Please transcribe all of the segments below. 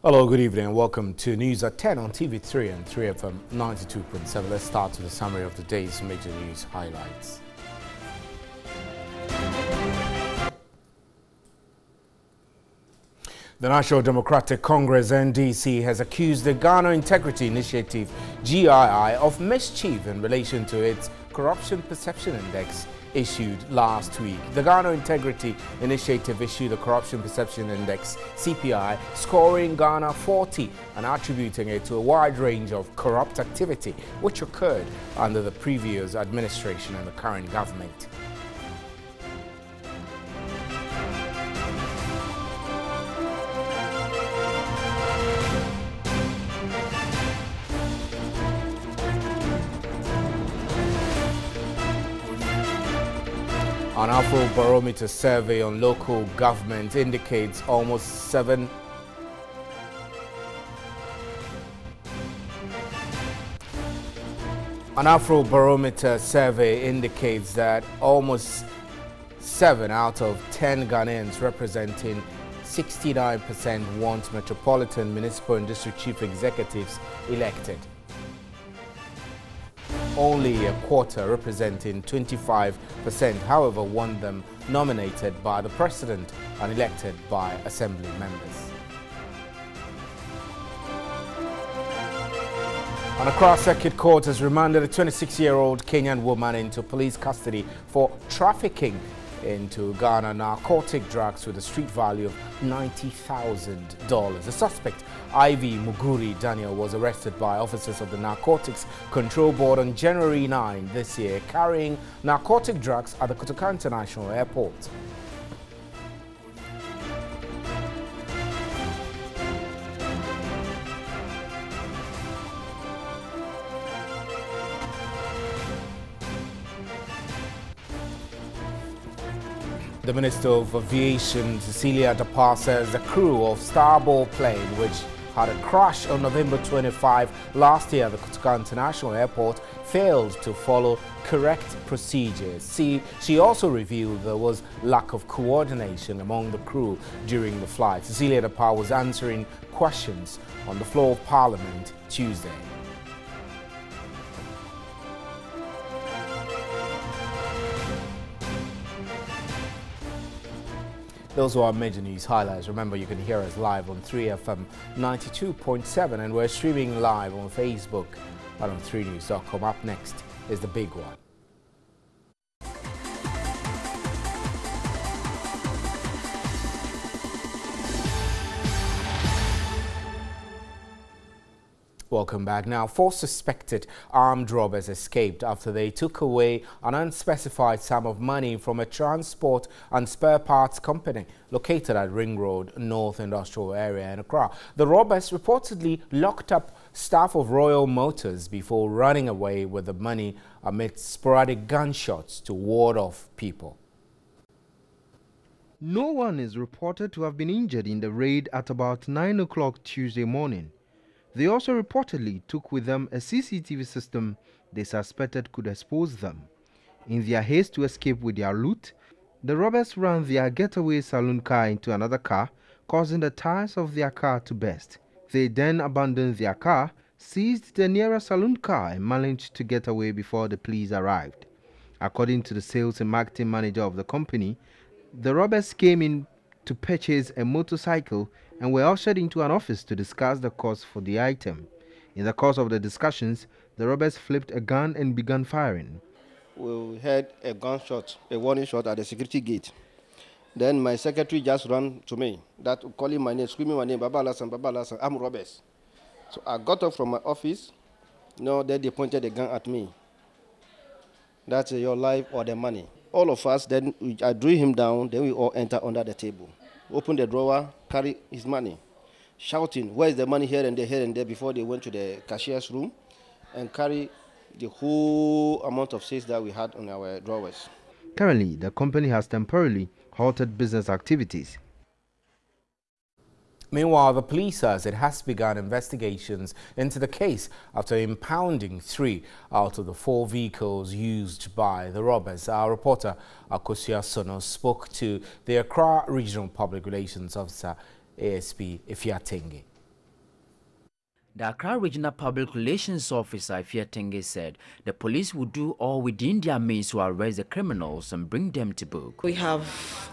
Hello, good evening and welcome to News at 10 on TV3 and 3FM 92.7. Let's start with a summary of the day's major news highlights. The National Democratic Congress (NDC) has accused the Ghana Integrity Initiative (GII) of mischief in relation to its Corruption Perception Index issued last week. The Ghana Integrity Initiative issued a Corruption Perception Index (CPI) scoring Ghana 40 and attributing it to a wide range of corrupt activity which occurred under the previous administration and the current government. An Afrobarometer survey on local government indicates almost 7 that almost 7 out of 10 Ghanaians, representing 69%, want metropolitan, municipal and district chief executives elected. Only a quarter, representing 25%, however, want them nominated by the president and elected by assembly members. An Accra Circuit Court has remanded a 26-year-old Kenyan woman into police custody for trafficking into Ghana narcotic drugs with a street value of $90,000. The suspect, Ivy Muguri Daniel, was arrested by officers of the Narcotics Control Board on January 9 this year, carrying narcotic drugs at the Kotoka International Airport. The Minister of Aviation, Cecilia Dapar, says the crew of Starball plane, which had a crash on November 25 last year at the Kotoka International Airport, failed to follow correct procedures. She also revealed there was lack of coordination among the crew during the flight. Cecilia Dapar was answering questions on the floor of Parliament Tuesday. Those are our major news highlights. Remember, you can hear us live on 3FM 92.7 and we're streaming live on Facebook and on 3news.com. Up next is the big one. Welcome back. Now, 4 suspected armed robbers escaped after they took away an unspecified sum of money from a transport and spare parts company located at Ring Road, North Industrial Area in Accra. The robbers reportedly locked up staff of Royal Motors before running away with the money amid sporadic gunshots to ward off people. No one is reported to have been injured in the raid at about 9 o'clock Tuesday morning. They also reportedly took with them a CCTV system they suspected could expose them. In their haste to escape with their loot, the robbers ran their getaway saloon car into another car, causing the tires of their car to burst. They then abandoned their car, seized the nearest saloon car and managed to get away before the police arrived. According to the sales and marketing manager of the company, the robbers came in to purchase a motorcycle and were ushered into an office to discuss the cost for the item. In the course of the discussions, the robbers flipped a gun and began firing. We heard a gunshot, a warning shot at the security gate. Then my secretary just ran to me, calling my name, screaming my name, Baba Lassan, I'm robbers. So I got up from my office. Then they pointed the gun at me. That's your life or the money. All of us, then I drew him down, then we all enter under the table. Open the drawer, carry his money, shouting, where is the money here and there, before they went to the cashier's room and carry the whole amount of sales that we had on our drawers. Currently, the company has temporarily halted business activities. Meanwhile, the police says it has begun investigations into the case after impounding 3 out of the 4 vehicles used by the robbers. Our reporter, Akosia Sono, spoke to the Accra Regional Public Relations Officer, ASP Ifiatenge. The Accra Regional Public Relations Officer, Ifia Tenge, said the police will do all within their means to arrest the criminals and bring them to book. We have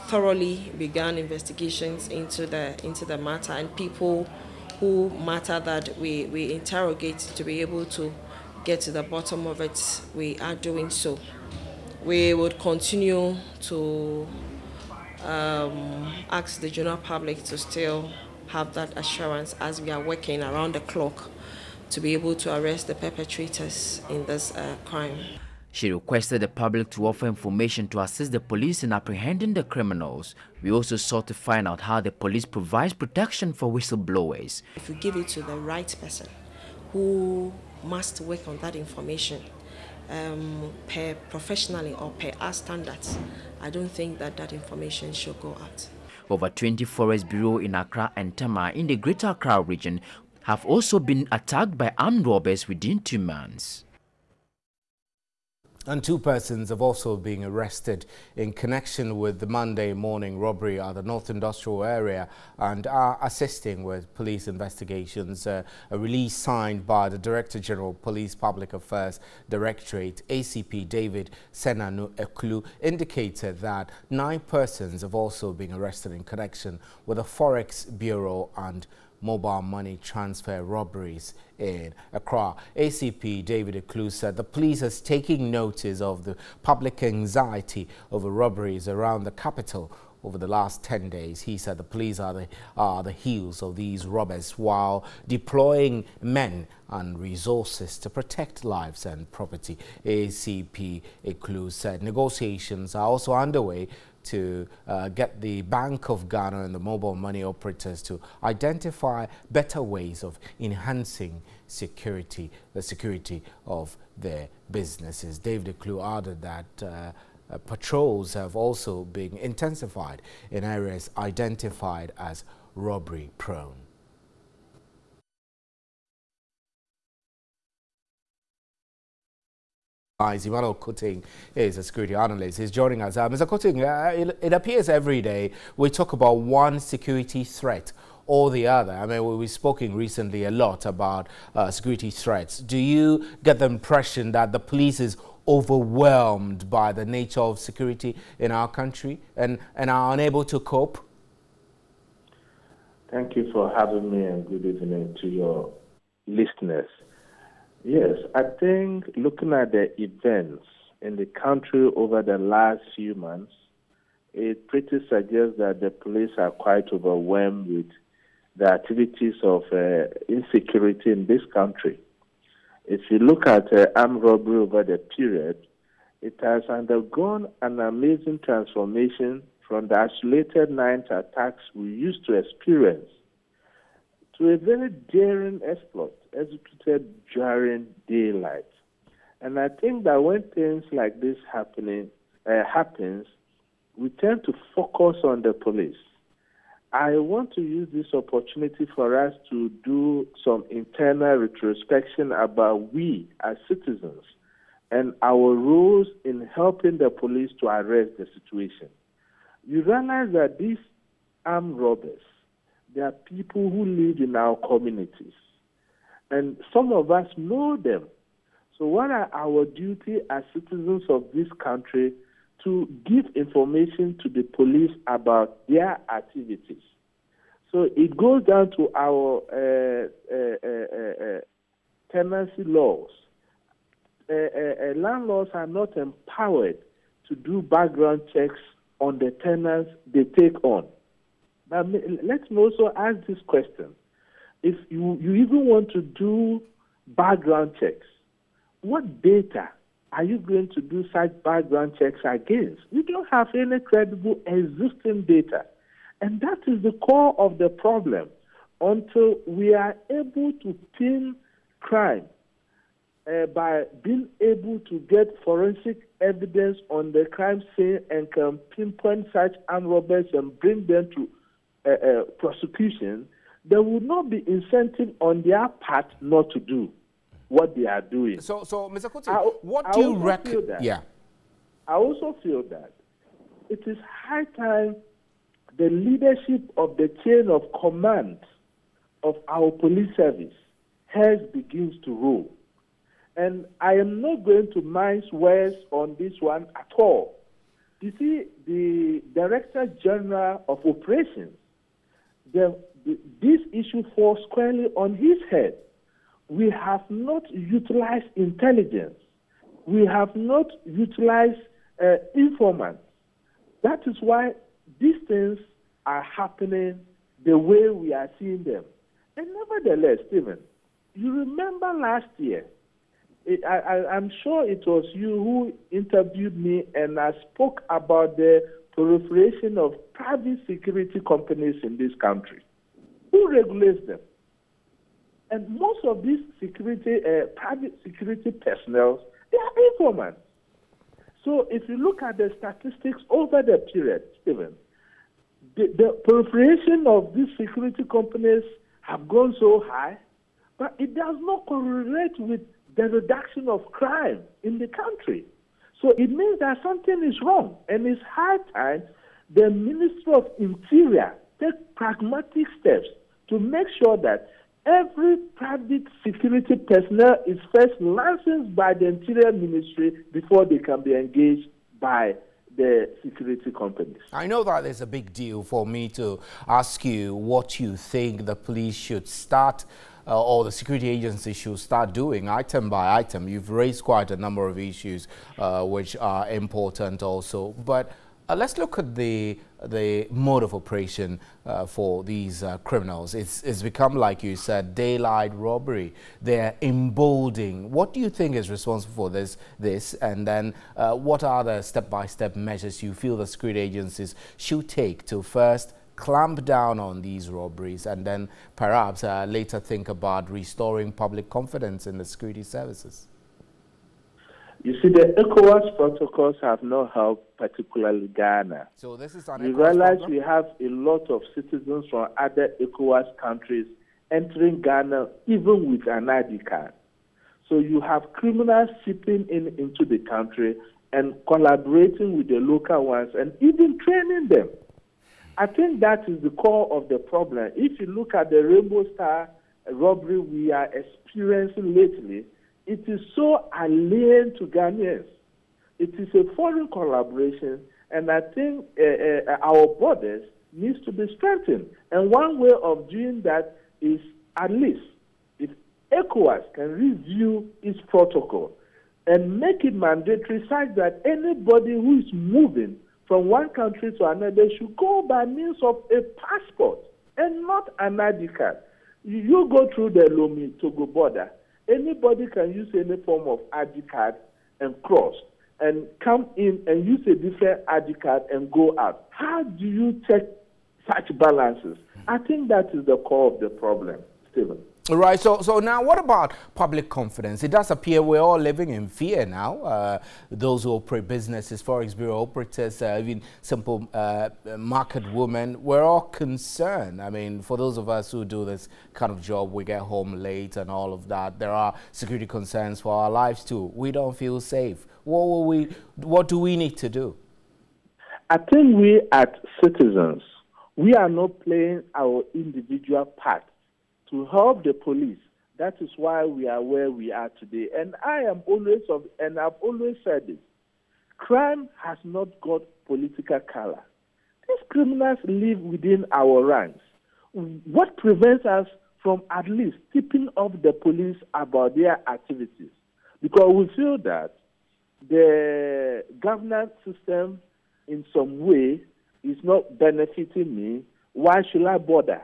thoroughly begun investigations into the matter, and people who matter that we interrogate to be able to get to the bottom of it, we are doing so. We would continue to ask the general public to still have that assurance as we are working around the clock to be able to arrest the perpetrators in this crime. She requested the public to offer information to assist the police in apprehending the criminals. We also sought to find out how the police provides protection for whistleblowers. If you give it to the right person who must work on that information professionally or per our standards, I don't think that information should go out. Over 20 forest bureaux in Accra and Tama in the Greater Accra region have also been attacked by armed robbers within 2 months. And 2 persons have also been arrested in connection with the Monday morning robbery at the North Industrial Area and are assisting with police investigations. A release signed by the Director General Police Public Affairs Directorate, ACP David Senanu-Eklu, indicated that 9 persons have also been arrested in connection with the Forex Bureau and mobile money transfer robberies in Accra. ACP David Eklu said the police is taking notice of the public anxiety over robberies around the capital over the last 10 days. He said the police are the heels of these robbers while deploying men and resources to protect lives and property. ACP Eklu said negotiations are also underway to get the Bank of Ghana and the mobile money operators to identify better ways of enhancing the security of their businesses. David Eklu added that patrols have also been intensified in areas identified as robbery prone. Emmanuel Kotin is a security analyst. He's joining us. Mr. Kotin, it appears every day we talk about one security threat or the other. I mean, we've spoken recently a lot about security threats. Do you get the impression that the police is overwhelmed by the nature of security in our country and are unable to cope? Thank you for having me, and good evening to your listeners. Yes, I think looking at the events in the country over the last few months, it pretty suggests that the police are quite overwhelmed with the activities of insecurity in this country. If you look at armed robbery over the period, it has undergone an amazing transformation from the isolated night attacks we used to experience to a very daring exploit executed during daylight. And I think that when things like this happens, we tend to focus on the police. I want to use this opportunity for us to do some internal retrospection about we as citizens and our roles in helping the police to arrest the situation. You realize that these armed robbers, they are people who live in our communities. And some of us know them. So what are our duty as citizens of this country to give information to the police about their activities? So it goes down to our tenancy laws. Landlords are not empowered to do background checks on the tenants they take on. But let's also ask this question. If you even want to do background checks, what data are you going to do such background checks against? You don't have any credible existing data. And that is the core of the problem. Until we are able to pin crime by being able to get forensic evidence on the crime scene and can pinpoint such armed robbers and bring them to prosecution, there will not be incentive on their part not to do what they are doing. So Mr. Kotin, what do you reckon? Yeah. I also feel that it is high time the leadership of the chain of command of our police service hairs begins to roll. And I am not going to mince words on this one at all. You see, the Director General of Operations, this issue falls squarely on his head. We have not utilized intelligence. We have not utilized informants. That is why these things are happening the way we are seeing them. And nevertheless, Stephen, you remember last year, I'm sure it was you who interviewed me and I spoke about the proliferation of private security companies in this country. Who regulates them? And most of these private security personnel, they are informants. So if you look at the statistics over the period, Stephen, the proliferation of these security companies have gone so high, but it does not correlate with the reduction of crime in the country. So it means that something is wrong, and it's high time the Ministry of Interior take pragmatic steps to make sure that every private security personnel is first licensed by the Interior Ministry before they can be engaged by the security companies. I know that is a big deal for me to ask you what you think the police should start or the security agency should start doing item by item. You've raised quite a number of issues which are important also, but let's look at the mode of operation for these criminals. It's become, like you said, daylight robbery. They're emboldening. What do you think is responsible for this? And then what are the step-by-step measures you feel the security agencies should take to first clamp down on these robberies and then perhaps later think about restoring public confidence in the security services? You see, the ECOWAS protocols have not helped, particularly Ghana. So this is an we realize we have a lot of citizens from other ECOWAS countries entering Ghana, even with an ID card. So you have criminals seeping into the country and collaborating with the local ones and even training them. I think that is the core of the problem. If you look at the Rainbow Star robbery we are experiencing lately, it is so alien to Ghanaians. It is a foreign collaboration, and I think our borders needs to be strengthened. And one way of doing that is, at least, if ECOWAS can review its protocol and make it mandatory such that anybody who is moving from one country to another should go by means of a passport and not an ID card. You go through the Lomé-Togo border, anybody can use any form of ID card and cross and come in and use a different ID card and go out. How do you check such balances? I think that is the core of the problem, Stephen. Right. So now what about public confidence? It does appear we're all living in fear now. Those who operate businesses, Forex Bureau operators, even simple market women, we're all concerned. I mean, for those of us who do this kind of job, we get home late and all of that. There are security concerns for our lives too. We don't feel safe. What do we need to do? I think we as citizens, we are not playing our individual part to help the police. That is why we are where we are today. And I've always said this. Crime has not got political color. These criminals live within our ranks. What prevents us from at least tipping off the police about their activities? Because we feel that the governance system in some way is not benefiting me. Why should I bother?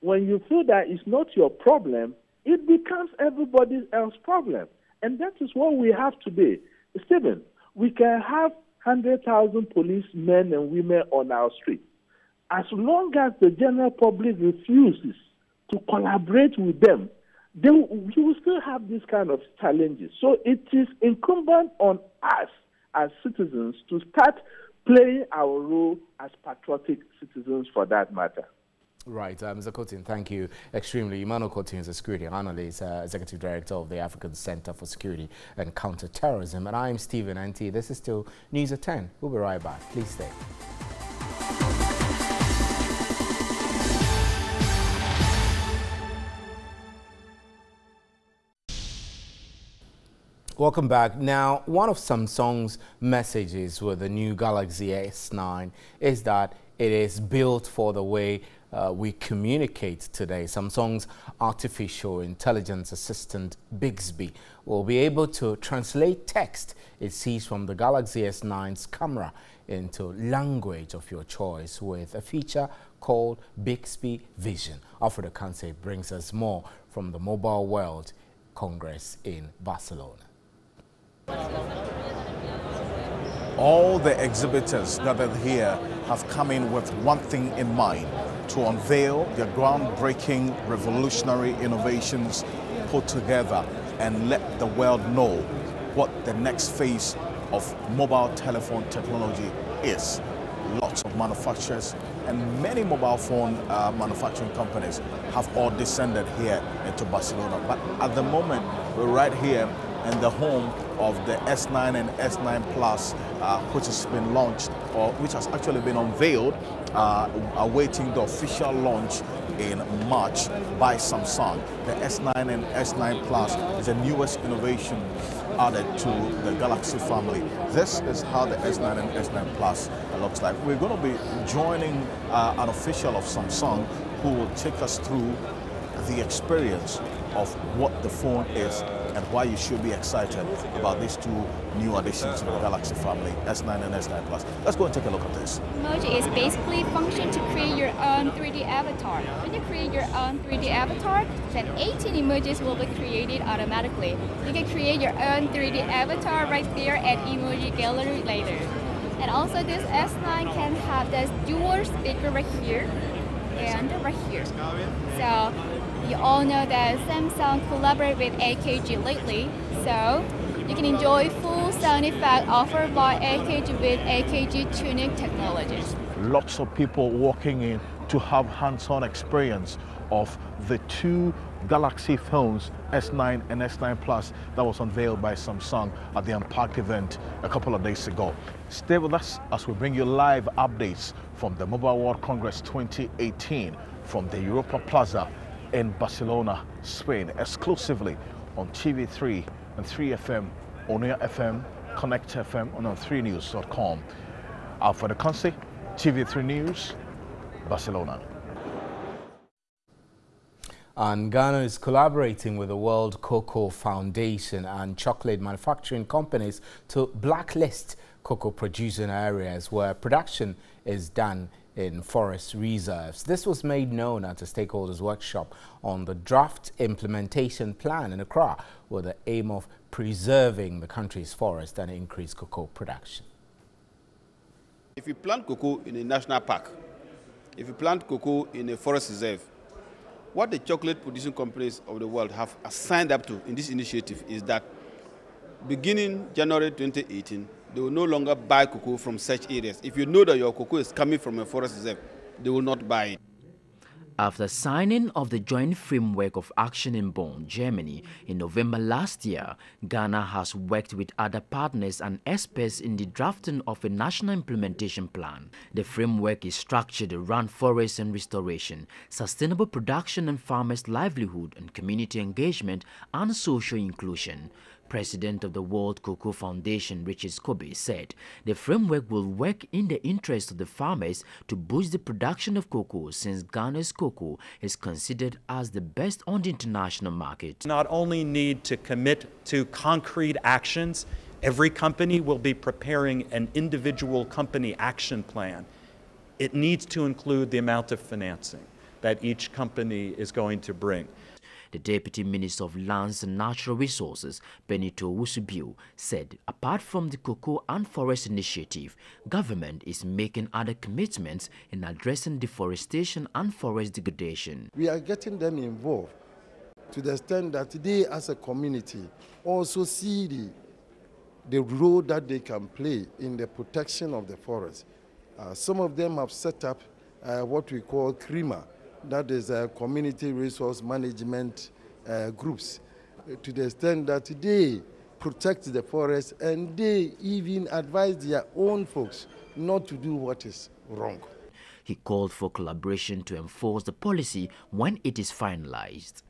When you feel that it's not your problem, it becomes everybody else's problem. And that is what we have today. Stephen, we can have 100,000 policemen and women on our streets. As long as the general public refuses to collaborate with them, then you will still have these kind of challenges. So it is incumbent on us as citizens to start playing our role as patriotic citizens for that matter. Right, Mr. Kotin, thank you extremely. Emmanuel Kotin is a security analyst, executive director of the African Center for Security and Counterterrorism. And I'm Stephen Nt. This is still News at 10. We'll be right back. Please stay. Welcome back. Now, one of Samsung's messages with the new Galaxy S9 is that it is built for the way we communicate today. Samsung's artificial intelligence assistant Bixby will be able to translate text it sees from the Galaxy S9's camera into language of your choice with a feature called Bixby Vision. Alfred Akanse brings us more from the Mobile World Congress in Barcelona. All the exhibitors gathered here have come in with one thing in mind: to unveil their groundbreaking, revolutionary innovations put together and let the world know what the next phase of mobile telephone technology is. Lots of manufacturers and many mobile phone manufacturing companies have all descended here into Barcelona. But at the moment, we're right here in the home of the S9 and S9 Plus, which has been launched, or which has actually been unveiled, awaiting the official launch in March by Samsung. The S9 and S9 Plus is the newest innovation added to the Galaxy family. This is how the S9 and S9 Plus looks like. We're going to be joining an official of Samsung who will take us through the experience of what the phone is and why you should be excited about these two new additions to the Galaxy family, S9 and S9 Plus. Let's go and take a look at this. Emoji is basically function to create your own 3D avatar. When you create your own 3D avatar, then 18 emojis will be created automatically. You can create your own 3D avatar right there at Emoji Gallery later. And also this S9 can have this dual speaker right here and right here. So you all know that Samsung collaborated with ACCRA lately, so you can enjoy full sound effect offered by ACCRA with ACCRA tuning technologies. Lots of people walking in to have hands-on experience of the two Galaxy phones, S9 and S9 Plus, that was unveiled by Samsung at the Unpacked event a couple of days ago. Stay with us as we bring you live updates from the Mobile World Congress 2018 from the Europa Plaza in Barcelona, Spain, exclusively on TV3 and 3FM, Onia FM, Connect FM, and on 3news.com. Alfred Akanse, TV3 News, Barcelona. And Ghana is collaborating with the World Cocoa Foundation and chocolate manufacturing companies to blacklist cocoa producing areas where production is done in forest reserves. This was made known at a stakeholders workshop on the draft implementation plan in Accra with the aim of preserving the country's forest and increase cocoa production. If you plant cocoa in a national park, if you plant cocoa in a forest reserve, what the chocolate producing companies of the world have signed up to in this initiative is that beginning January 2018, they will no longer buy cocoa from such areas. If you know that your cocoa is coming from a forest reserve, they will not buy it. After signing of the Joint Framework of Action in Bonn, Germany, in November last year, Ghana has worked with other partners and experts in the drafting of a national implementation plan. The framework is structured around forests and restoration, sustainable production and farmers' livelihood and community engagement and social inclusion. President of the World Cocoa Foundation, Richard Kobe, said the framework will work in the interest of the farmers to boost the production of cocoa, since Ghana's cocoa is considered as the best on the international market. Not only need to commit to concrete actions, every company will be preparing an individual company action plan. It needs to include the amount of financing that each company is going to bring. The Deputy Minister of Lands and Natural Resources, Benito Wusubiu, said apart from the Cocoa and Forest Initiative, government is making other commitments in addressing deforestation and forest degradation. We are getting them involved to the extent that they as a community also see the role that they can play in the protection of the forest. Some of them have set up what we call CRIMA, that is community resource management groups, to the extent that they protect the forest and they even advise their own folks not to do what is wrong. He called for collaboration to enforce the policy when it is finalized.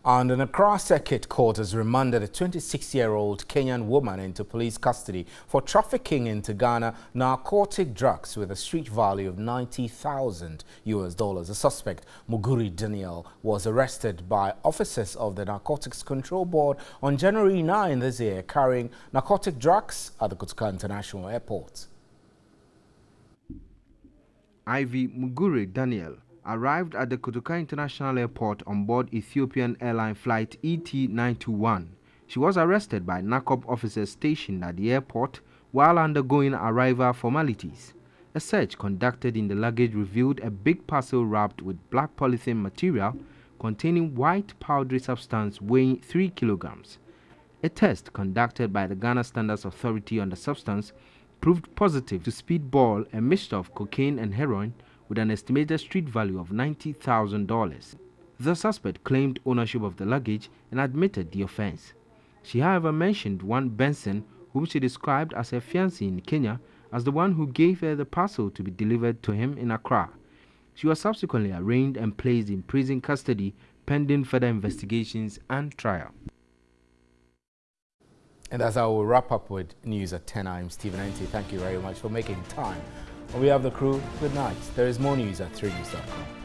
And an Accra Circuit Court has remanded a 26-year-old Kenyan woman into police custody for trafficking into Ghana narcotic drugs with a street value of $90,000 US. The suspect, Muguri Daniel, was arrested by officers of the Narcotics Control Board on January 9 this year, carrying narcotic drugs at the Kotoka International Airport. Ivy Muguri Daniel arrived at the Kotoka International Airport on board Ethiopian airline flight ET921. She was arrested by NACOP officers stationed at the airport while undergoing arrival formalities. A search conducted in the luggage revealed a big parcel wrapped with black polythene material containing white powdery substance weighing 3 kilograms. A test conducted by the Ghana Standards Authority on the substance proved positive to speedball, a mixture of cocaine and heroin with an estimated street value of $90,000. The suspect claimed ownership of the luggage and admitted the offense. She, however, mentioned one Benson, whom she described as her fiancé in Kenya, as the one who gave her the parcel to be delivered to him in Accra. She was subsequently arraigned and placed in prison custody pending further investigations and trial. And that's how we'll wrap up with news at 10. I'm Stephen Enti. Thank you very much for making time. On behalf of the crew, good night. There is more news at 3news.com.